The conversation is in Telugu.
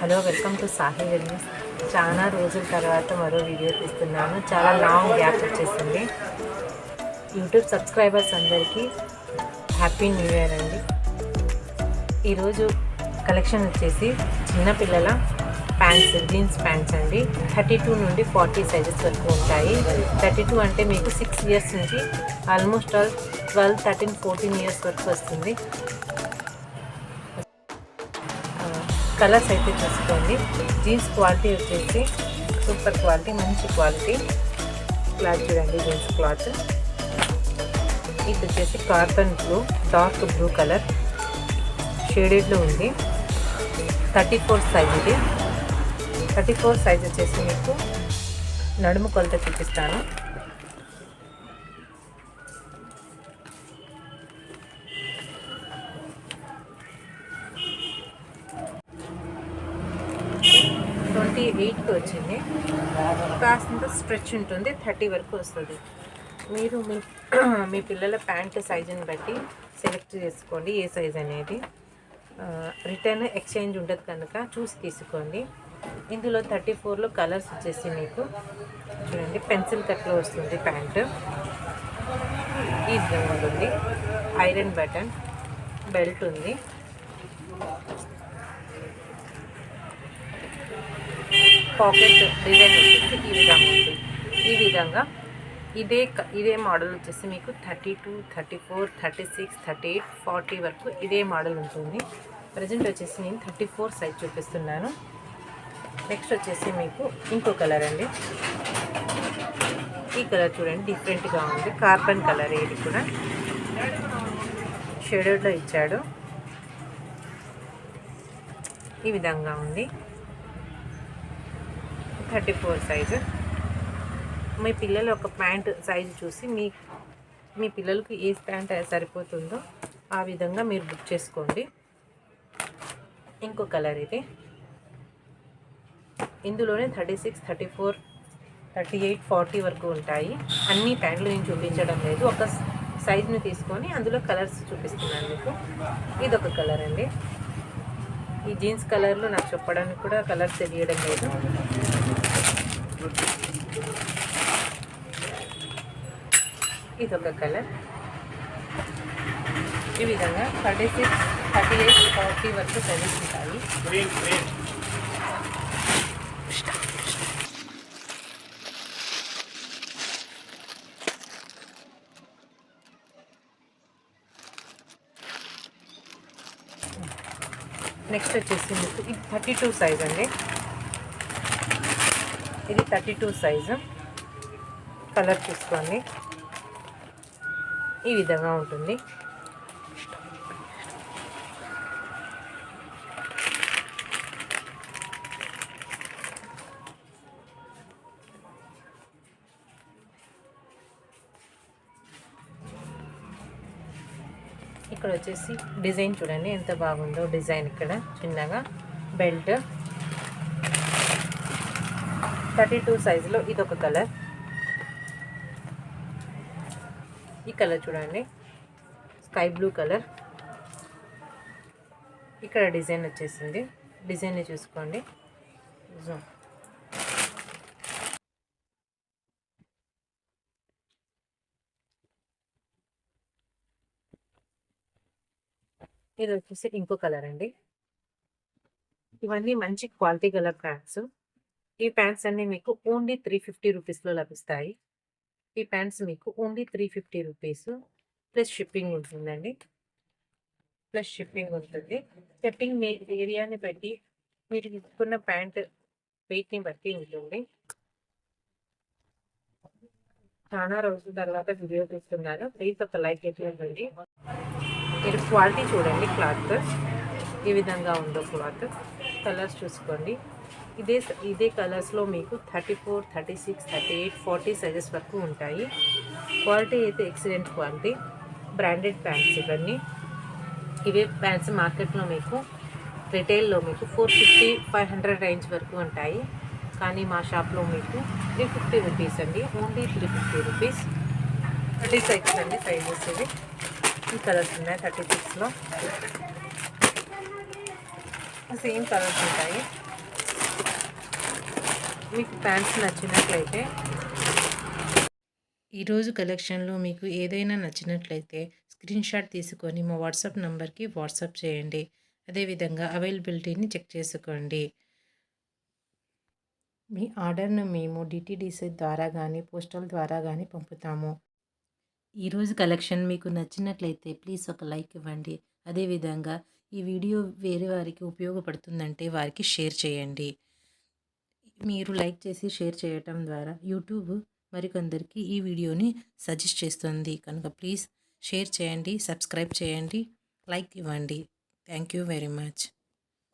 Hello, welcome to Sahil news. చాలా రోజుల తర్వాత మరో వీడియో తీస్తున్నాను. చాలా లాంగ్ గ్యాప్ వచ్చేసింది. యూట్యూబ్ సబ్స్క్రైబర్స్ అందరికీ హ్యాపీ న్యూ ఇయర్ అండి. ఈరోజు కలెక్షన్ వచ్చేసి చిన్నపిల్లల ప్యాంట్స్, జీన్స్ ప్యాంట్స్ అండి. 32 నుండి 40 సైజెస్ వరకు ఉంటాయి. 32 అంటే మీకు 6 ఇయర్స్ నుంచి ఆల్మోస్ట్ ఆల్ 12, 13, 14 ఇయర్స్ వరకు వస్తుంది. కలర్స్ అయితే చూసుకోండి. జీన్స్ క్వాలిటీ వచ్చేసి సూపర్ క్వాలిటీ, మంచి క్వాలిటీ క్లాత్ చూడండి. జీన్స్ క్లాత్ ఇది వచ్చేసి carbon blue, dark blue colour షేడెడ్లో ఉంది. 34 సైజ్ ఇది. 34 సైజ్ వచ్చేసి మీకు నడుము కొలత చూపిస్తాను. ఎయిట్కి వచ్చింది. కాస్తంత స్ట్రెచ్ ఉంటుంది, 30 వరకు వస్తుంది. మీరు మీ పిల్లల ప్యాంట్ సైజుని బట్టి సెలెక్ట్ చేసుకోండి ఏ సైజ్ అనేది. రిటర్న్ ఎక్స్చేంజ్ ఉండదు కనుక చూసి తీసుకోండి. ఇందులో 34లో కలర్స్ వచ్చేసి మీకు చూడండి, పెన్సిల్ కట్లో వస్తుంది ప్యాంటు. ఈ విధంగా ఉంటుంది. ఐరన్ బటన్, బెల్ట్ ఉంది. పాకెట్ డిజైన్ వచ్చేసి ఈ విధంగా ఉంది. ఈ విధంగా ఇదే మోడల్ వచ్చేసి మీకు 32, 34, 36, 38, 40 వరకు ఇదే మోడల్ ఉంటుంది. ప్రజెంట్ వచ్చేసి నేను 34 సైజ్ చూపిస్తున్నాను. నెక్స్ట్ వచ్చేసి మీకు ఇంకో కలర్ అండి. ఈ కలర్ చూడండి, డిఫరెంట్గా ఉంది. కార్బన్ కలర్, ఇది కూడా షేడెడ్లో ఇచ్చాడు. ఈ విధంగా ఉంది. 34 సైజు. మీ పిల్లలు ఒక ప్యాంట్ సైజు చూసి మీ పిల్లలకు ఏ ప్యాంట్ సరిపోతుందో ఆ విధంగా మీరు బుక్ చేసుకోండి. ఇంకో కలర్ ఇది. ఇందులోనే 36, 34, 38, 40 వరకు ఉంటాయి. అన్ని ప్యాంట్లు నేను చూపించడం లేదు, ఒక సైజుని తీసుకొని అందులో కలర్స్ చూపిస్తున్నాను మీకు. ఇదొక కలర్ అండి. ఈ జీన్స్ కలర్లో నాకు చెప్పడానికి కూడా కలర్స్ తెలియడం లేదు. ఇదొక కలర్. ఈ విధంగా 36, 38, 40 వరకు సైజెస్ ఉంటాయి. నెక్స్ట్ వచ్చేసి మీకు ఇది 32 సైజ్ అండి. ఇది 32 సైజు. కలర్ చూసుకోండి, ఈ విధంగా ఉంటుంది. ఇక్కడ వచ్చేసి డిజైన్ చూడండి ఎంత బాగుందో. డిజైన్ ఇక్కడ చిన్నగా బెల్ట్. 32 సైజులో ఇదొక కలర్. ఈ కలర్ చూడండి, స్కై బ్లూ కలర్. ఇక్కడ డిజైన్ వచ్చేసింది. డిజైన్ని చూసుకోండి. ఇది వచ్చేసి ఇంకో కలర్ అండి. ఇవన్నీ మంచి క్వాలిటీ గల ప్యాంట్స్. ఈ ప్యాంట్స్ అన్నీ మీకు ఓన్లీ 350 రూపీస్లో లభిస్తాయి. ఈ ప్యాంట్స్ మీకు ఓన్లీ 350 రూపీస్ ప్లస్ షిప్పింగ్ ఉంటుందండి. ప్లస్ షిప్పింగ్ ఉంటుంది. షిప్పింగ్ మీ ఏరియాని బట్టి, మీరు తీసుకున్న ప్యాంట్ వెయిట్ని బట్టి ఉంటుంది. చాలా రోజుల తర్వాత వీడియో తీస్తున్నాను. ప్లీజ్ ఒక లైక్ ఇవ్వండి. మీరు క్వాలిటీ చూడండి. క్లాత్ ఈ విధంగా ఉందో క్లాత్. కలర్స్ చూసుకోండి. ఇదే కలర్స్లో మీకు 34, 36, 38, 40 సైజెస్ వరకు ఉంటాయి. క్వాలిటీ అయితే ఎక్సలెంట్ క్వాలిటీ. బ్రాండెడ్ ప్యాంట్స్ ఇవన్నీ. ఇవే ప్యాంట్స్ మార్కెట్లో మీకు రిటైల్లో మీకు 450, 500 రేంజ్ వరకు ఉంటాయి. కానీ మా షాప్లో మీకు 350 రూపీస్ అండి. Only 350 rupees. 36 అండి సైజెస్ ఇవి. ఈ కలర్స్ ఉన్నాయి 36లో. సేమ్ కలర్స్ ఉంటాయి. మీకు ప్యాంట్స్ నచ్చినట్లయితే ఈరోజు కలెక్షన్లో మీకు ఏదైనా నచ్చినట్లయితే స్క్రీన్ షాట్ తీసుకొని మా వాట్సాప్ నంబర్కి వాట్సాప్ చేయండి. అదేవిధంగా అవైలబిలిటీని చెక్ చేసుకోండి. మీ ఆర్డర్ను మేము డిటీడీసీ ద్వారా కానీ పోస్టల్ ద్వారా కానీ పంపుతాము. ఈరోజు కలెక్షన్ మీకు నచ్చినట్లయితే ప్లీజ్ ఒక లైక్ ఇవ్వండి. అదేవిధంగా ఈ వీడియో వేరే వారికి ఉపయోగపడుతుందంటే వారికి షేర్ చేయండి. మీరు లైక్ చేసి షేర్ చేయటం ద్వారా యూట్యూబ్ మరికొందరికి ఈ వీడియోని సజెస్ట్ చేస్తుంది. కనుక ప్లీజ్ షేర్ చేయండి, సబ్స్క్రైబ్ చేయండి, లైక్ ఇవ్వండి. Thank you very much.